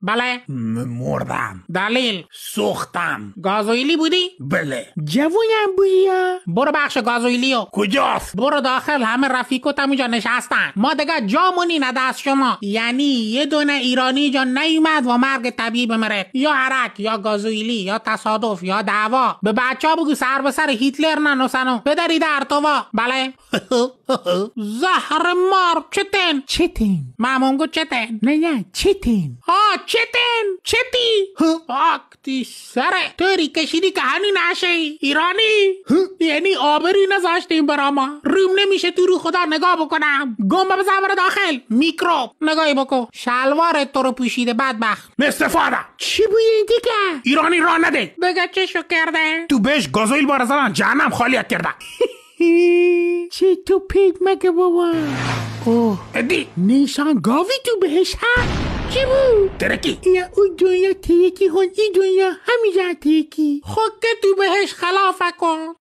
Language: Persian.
بله. مردم. دلیل؟ سوختم. گازوئیلی بودی؟ بله. جوونم بودی یا؟ برو بخش گازوئیلیو. کجاست؟ برو داخل، همه رفیقات همونجا نشستن. ما دیگه جامونی نده از شما. یعنی یه دونه ایرانی جا نیومد و مرگ طبیعی بمره، یا عرق یا گازوئیلی یا تصادف یا دعوا. به بچه‌ها بگو سر به سر هیتلر ننوسنو بدرید ارتوا. بله. زهر مار. چتن مامونگو چتن. نه چتن. چتی. آکتی سره توری کشیدی که هنی نشه ایرانی. یعنی آبری نذاشتیم برا ما. روم نمیشه تو رو خدا نگاه بکنم. گم بزن برا داخل. میکروب نگاهی بکن. شلوارت تو رو پوشیده بدبخت. استفاده. چی بویی دیگه؟ ایرانی راه نده. دیگه چشو کرده؟ تو بهش گازوئیل بار زدن جهنم خالیت کرده. چه تو پیک مگه بابا؟ اوه ادی نیسان گاوی تو بهش ها؟ چی بود؟ ترکی. یا اون دنیا تیکی هون، این دنیا همیشه تیکی. خود که تو بهش خلافه کن.